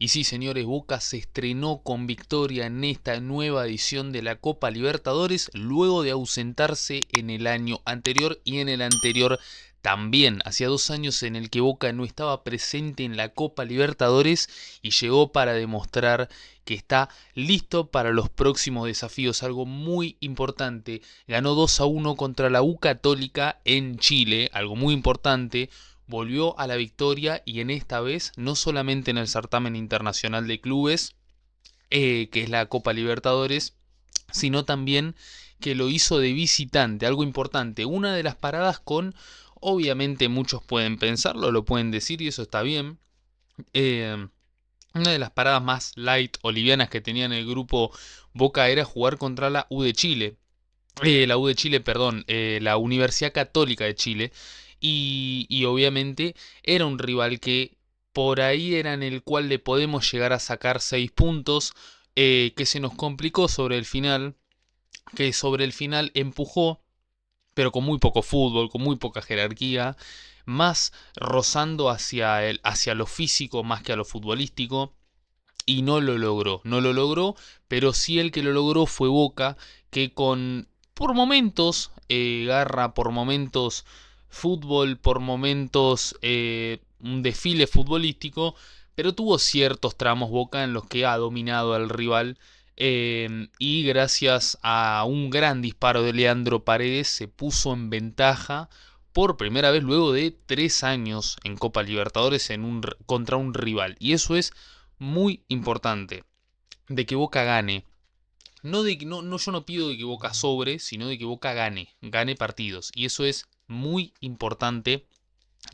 Y sí, señores, Boca se estrenó con victoria en esta nueva edición de la Copa Libertadores luego de ausentarse en el año anterior y en el anterior también. Hacía 2 años en el que Boca no estaba presente en la Copa Libertadores y llegó para demostrar que está listo para los próximos desafíos. Algo muy importante. Ganó 2-1 contra la U Católica en Chile, algo muy importante. Volvió a la victoria y en esta vez no solamente en el certamen internacional de clubes, que es la Copa Libertadores, sino también que lo hizo de visitante, algo importante. Una de las paradas con, obviamente muchos pueden pensarlo, lo pueden decir y eso está bien. eh, una de las paradas más light o livianas que tenía en el grupo Boca era jugar contra la U de Chile. La U de Chile, perdón, la Universidad Católica de Chile. Y obviamente era un rival que por ahí era en el cual le podemos llegar a sacar 6 puntos, que se nos complicó sobre el final, que sobre el final empujó, pero con muy poco fútbol, con muy poca jerarquía, más rozando hacia lo físico más que a lo futbolístico. Y no lo logró, no lo logró, pero sí el que lo logró fue Boca, que con, por momentos, garra, por momentos, fútbol, por momentos, un desfile futbolístico, pero tuvo ciertos tramos Boca en los que ha dominado al rival. Y gracias a un gran disparo de Leandro Paredes se puso en ventaja por primera vez luego de 3 años en Copa Libertadores contra un rival. Y eso es muy importante, de que Boca gane. No de que yo no pido de que Boca sobre, sino de que Boca gane partidos. Y eso es muy importante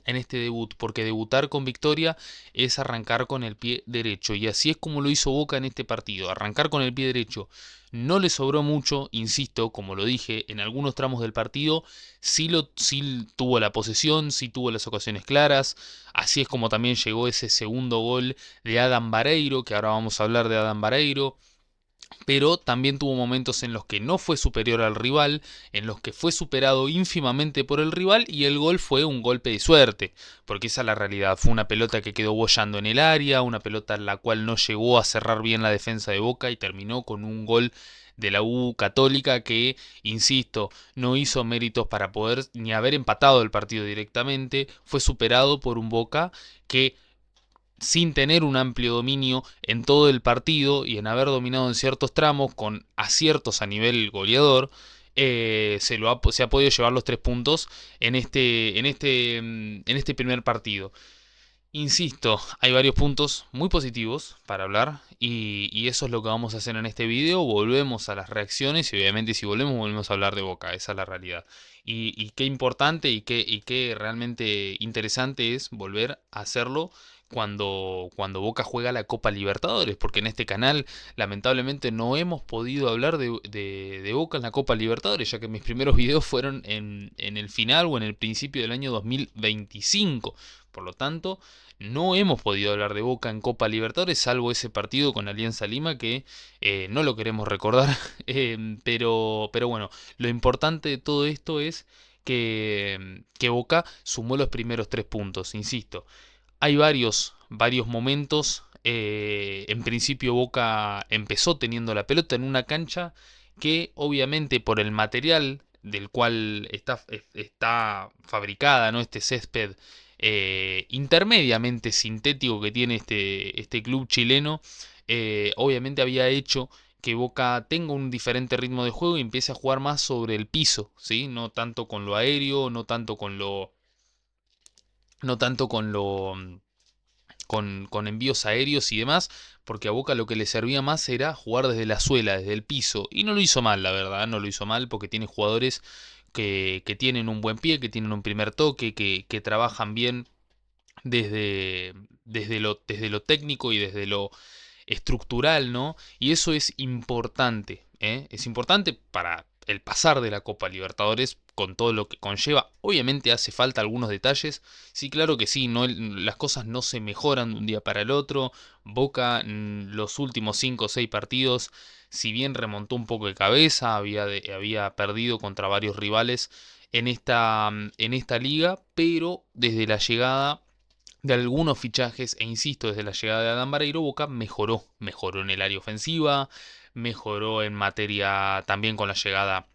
en este debut, porque debutar con victoria es arrancar con el pie derecho, y así es como lo hizo Boca en este partido, arrancar con el pie derecho. No le sobró mucho, insisto, como lo dije, en algunos tramos del partido sí tuvo la posesión, sí tuvo las ocasiones claras, así es como también llegó ese segundo gol de Adam Vareiro, que ahora vamos a hablar de Adam Vareiro, pero también tuvo momentos en los que no fue superior al rival, en los que fue superado ínfimamente por el rival y el gol fue un golpe de suerte, porque esa es la realidad, fue una pelota que quedó boyando en el área, una pelota en la cual no llegó a cerrar bien la defensa de Boca y terminó con un gol de la U Católica que, insisto, no hizo méritos para poder ni haber empatado el partido directamente, fue superado por un Boca que sin tener un amplio dominio en todo el partido y en haber dominado en ciertos tramos con aciertos a nivel goleador, se ha podido llevar los 3 puntos en este primer partido. Insisto, hay varios puntos muy positivos para hablar y eso es lo que vamos a hacer en este video. Volvemos a las reacciones y obviamente si volvemos a hablar de Boca, esa es la realidad. Y qué importante y qué realmente interesante es volver a hacerlo cuando Boca juega la Copa Libertadores, porque en este canal lamentablemente no hemos podido hablar de Boca en la Copa Libertadores, ya que mis primeros videos fueron en el final o en el principio del año 2025. Por lo tanto, no hemos podido hablar de Boca en Copa Libertadores, salvo ese partido con Alianza Lima que no lo queremos recordar. Pero bueno, lo importante de todo esto es que Boca sumó los primeros 3 puntos, insisto. Hay varios momentos. En principio Boca empezó teniendo la pelota en una cancha que obviamente por el material del cual está fabricada, ¿no? Este césped intermediamente sintético que tiene este club chileno, obviamente había hecho que Boca tenga un diferente ritmo de juego y empiece a jugar más sobre el piso, ¿sí? No tanto con lo aéreo, no tanto con envíos aéreos y demás, porque a Boca lo que le servía más era jugar desde la suela, desde el piso, y no lo hizo mal, la verdad, no lo hizo mal porque tiene jugadores que tienen un buen pie, que tienen un primer toque, que trabajan bien desde lo técnico y desde lo estructural, ¿no? Y eso es importante, ¿eh? Es importante para el pasar de la Copa Libertadores con todo lo que conlleva. Obviamente hace falta algunos detalles. Sí, claro que sí, no, las cosas no se mejoran de un día para el otro. Boca, los últimos 5 o 6 partidos, si bien remontó un poco de cabeza, había perdido contra varios rivales en esta liga, pero desde la llegada de algunos fichajes, e insisto, desde la llegada de Adán Barreiro, Boca mejoró en el área ofensiva, mejoró en materia también con la llegada,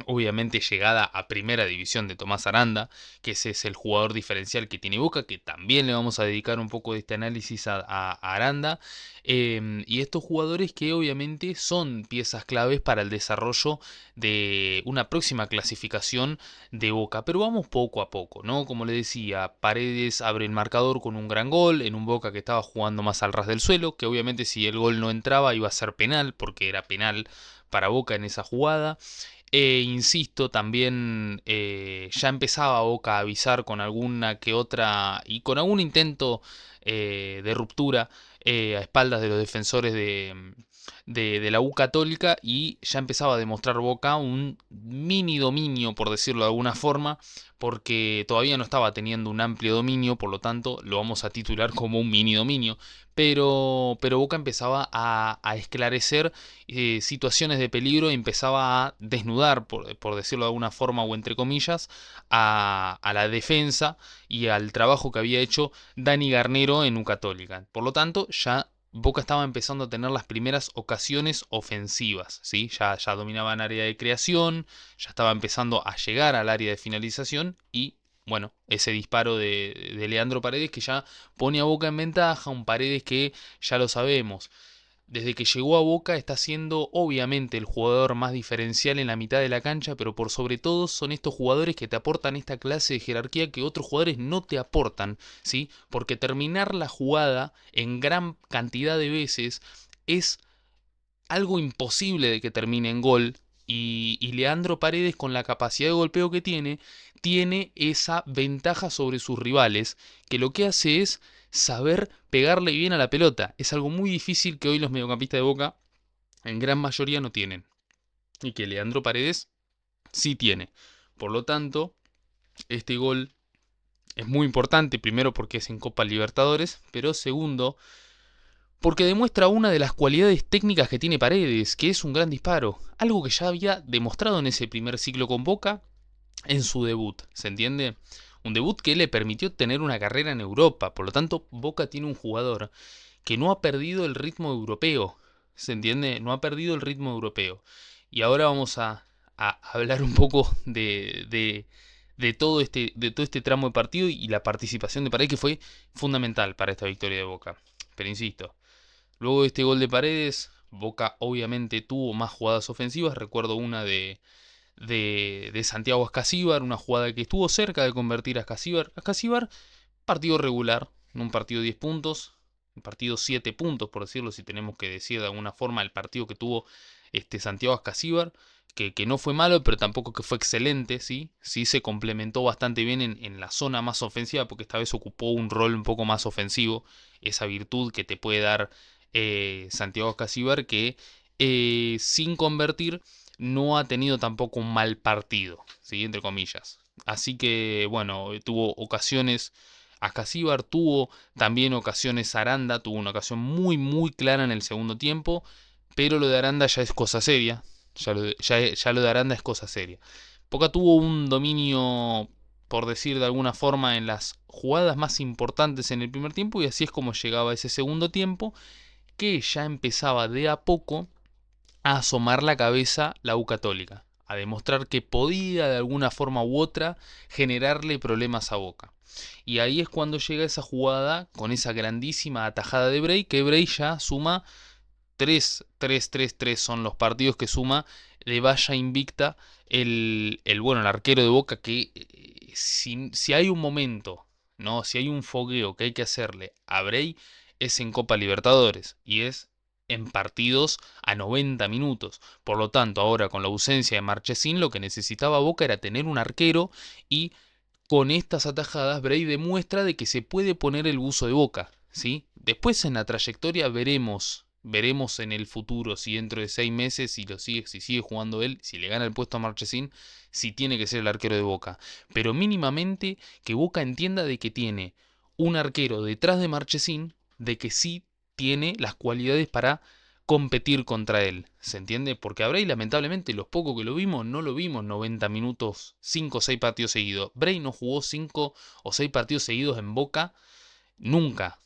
obviamente llegada a primera división de Tomás Aranda, que ese es el jugador diferencial que tiene Boca, que también le vamos a dedicar un poco de este análisis a Aranda. Y estos jugadores que obviamente son piezas claves para el desarrollo de una próxima clasificación de Boca. Pero vamos poco a poco, ¿no? Como le decía, Paredes abre el marcador con un gran gol en un Boca que estaba jugando más al ras del suelo, que obviamente si el gol no entraba iba a ser penal, porque era penal para Boca en esa jugada. Insisto, también ya empezaba Boca a avisar con alguna que otra y con algún intento de ruptura a espaldas de los defensores de la U Católica, y ya empezaba a demostrar Boca un mini dominio, por decirlo de alguna forma, porque todavía no estaba teniendo un amplio dominio, por lo tanto lo vamos a titular como un mini dominio. Pero Boca empezaba a esclarecer situaciones de peligro, y empezaba a desnudar, por decirlo de alguna forma o entre comillas, a la defensa y al trabajo que había hecho Dani Garnero en U Católica. Por lo tanto, ya Boca estaba empezando a tener las primeras ocasiones ofensivas, ¿sí? Ya dominaban área de creación, ya estaba empezando a llegar al área de finalización, y bueno, ese disparo de Leandro Paredes que ya pone a Boca en ventaja, un Paredes que ya lo sabemos, desde que llegó a Boca está siendo obviamente el jugador más diferencial en la mitad de la cancha, pero por sobre todo son estos jugadores que te aportan esta clase de jerarquía que otros jugadores no te aportan, ¿sí? Porque terminar la jugada en gran cantidad de veces es algo imposible de que termine en gol. Y Leandro Paredes, con la capacidad de golpeo que tiene esa ventaja sobre sus rivales, que lo que hace es saber pegarle bien a la pelota. Es algo muy difícil que hoy los mediocampistas de Boca en gran mayoría no tienen, y que Leandro Paredes sí tiene. Por lo tanto, este gol es muy importante, primero porque es en Copa Libertadores, pero segundo porque demuestra una de las cualidades técnicas que tiene Paredes, que es un gran disparo, algo que ya había demostrado en ese primer ciclo con Boca en su debut, ¿se entiende? Un debut que le permitió tener una carrera en Europa, por lo tanto Boca tiene un jugador que no ha perdido el ritmo europeo, ¿se entiende? No ha perdido el ritmo europeo. Y ahora vamos a hablar un poco de todo este tramo de partido y la participación de Paredes, que fue fundamental para esta victoria de Boca. Pero insisto, luego de este gol de Paredes, Boca obviamente tuvo más jugadas ofensivas. Recuerdo una de Santiago Ascasíbar, una jugada que estuvo cerca de convertir a Ascasíbar. Ascasíbar, partido regular, en un partido de 10 puntos, un partido 7 puntos, por decirlo, si tenemos que decir de alguna forma, el partido que tuvo Santiago Ascasíbar, que no fue malo, pero tampoco que fue excelente, ¿sí? Sí se complementó bastante bien en la zona más ofensiva, porque esta vez ocupó un rol un poco más ofensivo, esa virtud que te puede dar Santiago Ascasíbar, que sin convertir no ha tenido tampoco un mal partido, ¿sí? Entre comillas. Así que, bueno, tuvo ocasiones Ascasíbar, tuvo también ocasiones Aranda, tuvo una ocasión muy, muy clara en el segundo tiempo, pero lo de Aranda ya es cosa seria. Ya lo de Aranda es cosa seria. Boca tuvo un dominio, por decir de alguna forma, en las jugadas más importantes en el primer tiempo, y así es como llegaba ese segundo tiempo, que ya empezaba de a poco a asomar la cabeza la U Católica, a demostrar que podía de alguna forma u otra generarle problemas a Boca. Y ahí es cuando llega esa jugada con esa grandísima atajada de Bray, que Bray ya suma 3 son los partidos que suma de valla invicta bueno, el arquero de Boca, que si hay un momento, ¿no? Si hay un fogueo que hay que hacerle a Bray, es en Copa Libertadores, y es en partidos a 90 minutos. Por lo tanto, ahora con la ausencia de Marchesín, lo que necesitaba Boca era tener un arquero, y con estas atajadas Bray demuestra de que se puede poner el buzo de Boca, ¿sí? Después en la trayectoria veremos en el futuro, si dentro de 6 meses, si sigue jugando él, si le gana el puesto a Marchesín, si tiene que ser el arquero de Boca. Pero mínimamente que Boca entienda de que tiene un arquero detrás de Marchesín, de que sí tiene las cualidades para competir contra él, ¿se entiende? Porque a Bray, lamentablemente, los pocos que lo vimos, no lo vimos 90 minutos, 5 o 6 partidos seguidos. Bray no jugó 5 o 6 partidos seguidos en Boca Nunca.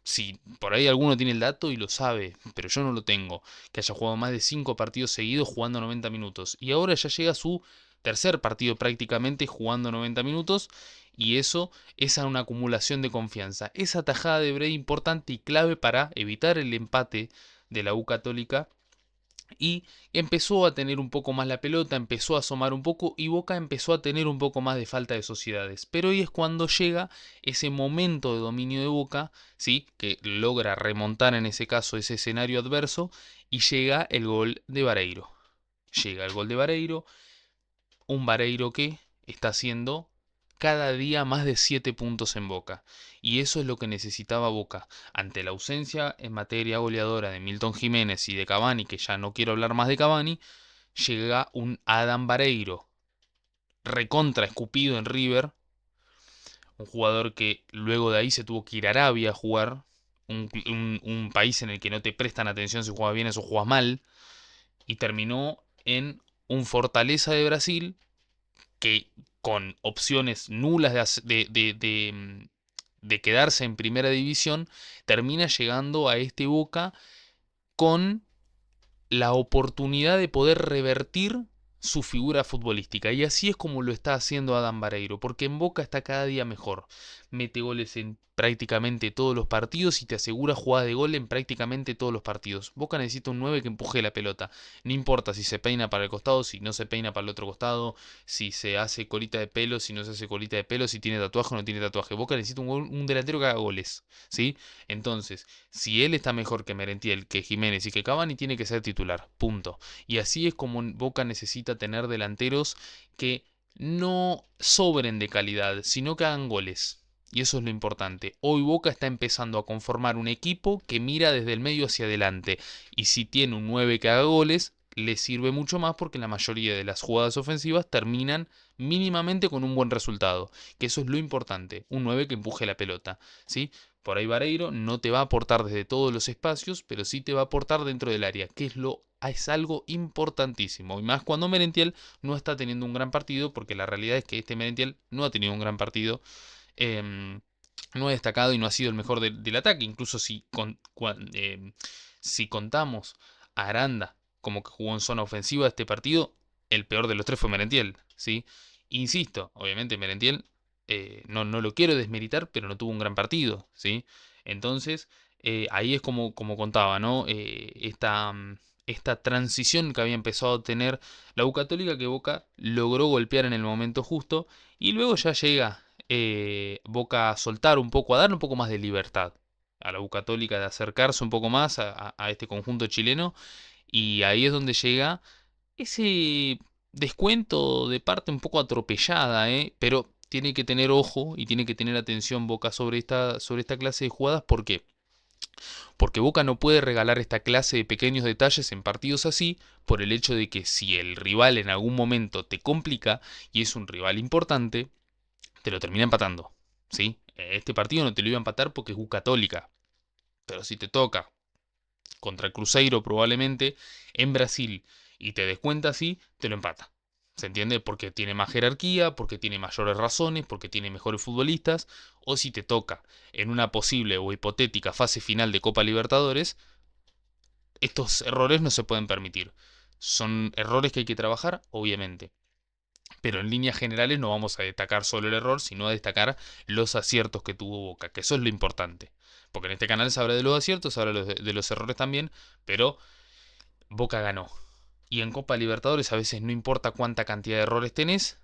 Si por ahí alguno tiene el dato y lo sabe, pero yo no lo tengo, que haya jugado más de 5 partidos seguidos jugando 90 minutos. Y ahora ya llega su tercer partido prácticamente jugando 90 minutos y eso es una acumulación de confianza. Esa tajada de Bray importante y clave para evitar el empate de la U Católica y empezó a tener un poco más la pelota, empezó a asomar un poco y Boca empezó a tener un poco más de falta de sociedades. Pero hoy es cuando llega ese momento de dominio de Boca, ¿sí? Que logra remontar en ese caso ese escenario adverso y llega el gol de Vareiro. Llega el gol de Vareiro, un Vareiro que está haciendo cada día más de 7 puntos en Boca. Y eso es lo que necesitaba Boca. Ante la ausencia en materia goleadora de Milton Jiménez y de Cavani, que ya no quiero hablar más de Cavani, llega un Adam Vareiro, recontra escupido en River, un jugador que luego de ahí se tuvo que ir a Arabia a jugar, un país en el que no te prestan atención si juegas bien o juegas mal, y terminó en un Fortaleza de Brasil que con opciones nulas de quedarse en primera división, termina llegando a este Boca con la oportunidad de poder revertir su figura futbolística. Y así es como lo está haciendo Adam Vareiro, porque en Boca está cada día mejor. Mete goles en prácticamente todos los partidos y te asegura jugadas de gol en prácticamente todos los partidos. Boca necesita un 9 que empuje la pelota. No importa si se peina para el costado, si no se peina para el otro costado, si se hace colita de pelo, si no se hace colita de pelo, si tiene tatuaje o no tiene tatuaje. Boca necesita un delantero que haga goles, ¿sí? Entonces, si él está mejor que Merentiel, que Jiménez y que Cavani, tiene que ser titular. Punto. Y así es como Boca necesita tener delanteros que no sobren de calidad, sino que hagan goles. Y eso es lo importante. Hoy Boca está empezando a conformar un equipo que mira desde el medio hacia adelante. Y si tiene un 9 que haga goles, le sirve mucho más porque la mayoría de las jugadas ofensivas terminan mínimamente con un buen resultado. Que eso es lo importante. Un 9 que empuje la pelota. ¿Sí? Por ahí Vareiro no te va a aportar desde todos los espacios, pero sí te va a aportar dentro del área, que es algo importantísimo. Y más cuando Merentiel no está teniendo un gran partido, porque la realidad es que este Merentiel no ha tenido un gran partido. No ha destacado y no ha sido el mejor del ataque. Incluso si contamos a Aranda como que jugó en zona ofensiva este partido, el peor de los tres fue Merentiel, ¿sí? Insisto, obviamente Merentiel no lo quiero desmeritar, pero no tuvo un gran partido, ¿sí? Entonces, ahí es como contaba, ¿no? Esta transición que había empezado a tener la U Católica, que Boca logró golpear en el momento justo, y luego ya llega Boca a soltar un poco, a dar un poco más de libertad a la U Católica, de acercarse un poco más a este conjunto chileno, y ahí es donde llega ese descuento de parte un poco atropellada, pero tiene que tener ojo y tiene que tener atención Boca sobre esta clase de jugadas. ¿Por qué? Porque Boca no puede regalar esta clase de pequeños detalles en partidos así, por el hecho de que si el rival en algún momento te complica y es un rival importante, te lo termina empatando, ¿sí? Este partido no te lo iba a empatar porque es U Católica, pero si te toca contra el Cruzeiro probablemente en Brasil y te descuenta así, te lo empata. ¿Se entiende? Porque tiene más jerarquía, porque tiene mayores razones, porque tiene mejores futbolistas, o si te toca en una posible o hipotética fase final de Copa Libertadores, estos errores no se pueden permitir. Son errores que hay que trabajar, obviamente. Pero en líneas generales no vamos a destacar solo el error, sino a destacar los aciertos que tuvo Boca, que eso es lo importante. Porque en este canal se habla de los aciertos, se habla de los errores también, pero Boca ganó. Y en Copa Libertadores a veces no importa cuánta cantidad de errores tenés,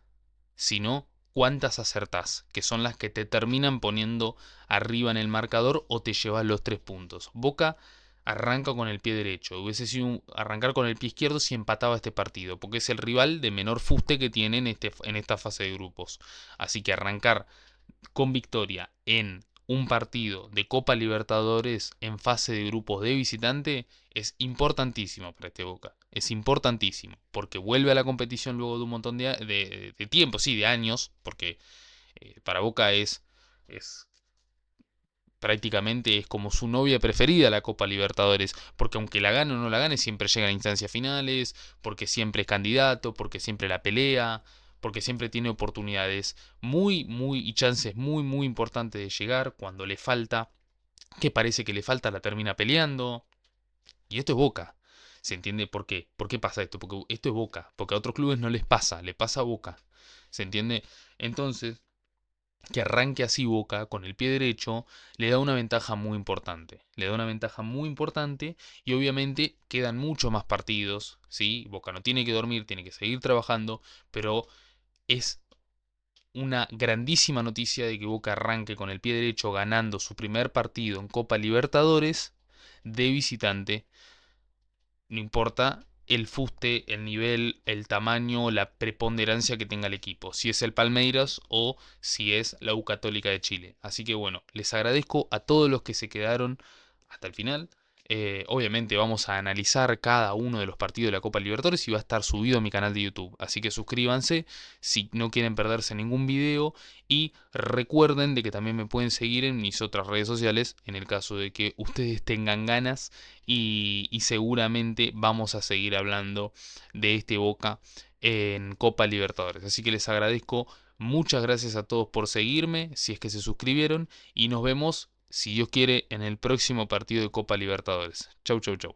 sino cuántas acertás, que son las que te terminan poniendo arriba en el marcador o te llevas los 3 puntos. Boca arranca con el pie derecho. Hubiese sido arrancar con el pie izquierdo si empataba este partido, porque es el rival de menor fuste que tiene en esta fase de grupos. Así que arrancar con victoria en un partido de Copa Libertadores en fase de grupos de visitante es importantísimo para este Boca. Es importantísimo, porque vuelve a la competición luego de un montón de tiempo, sí, de años, porque para Boca es prácticamente es como su novia preferida la Copa Libertadores, porque aunque la gane o no la gane, siempre llega a instancias finales, porque siempre es candidato, porque siempre la pelea, porque siempre tiene oportunidades y chances muy importantes de llegar. Cuando le falta, que parece que le falta, la termina peleando. Y esto es Boca. ¿Se entiende por qué? ¿Por qué pasa esto? Porque esto es Boca. Porque a otros clubes no les pasa, le pasa a Boca. ¿Se entiende? Entonces, que arranque así Boca con el pie derecho le da una ventaja muy importante. Le da una ventaja muy importante y obviamente quedan mucho más partidos, ¿sí? Boca no tiene que dormir, tiene que seguir trabajando, pero es una grandísima noticia de que Boca arranque con el pie derecho ganando su primer partido en Copa Libertadores de visitante. No importa el fuste, el nivel, el tamaño, la preponderancia que tenga el equipo, si es el Palmeiras o si es la U Católica de Chile. Así que bueno, les agradezco a todos los que se quedaron hasta el final. Obviamente vamos a analizar cada uno de los partidos de la Copa Libertadores y va a estar subido a mi canal de YouTube. Así que suscríbanse si no quieren perderse ningún video y recuerden de que también me pueden seguir en mis otras redes sociales en el caso de que ustedes tengan ganas y seguramente vamos a seguir hablando de este Boca en Copa Libertadores. Así que les agradezco, muchas gracias a todos por seguirme, si es que se suscribieron, y nos vemos, si Dios quiere, en el próximo partido de Copa Libertadores. Chau, chau, chau.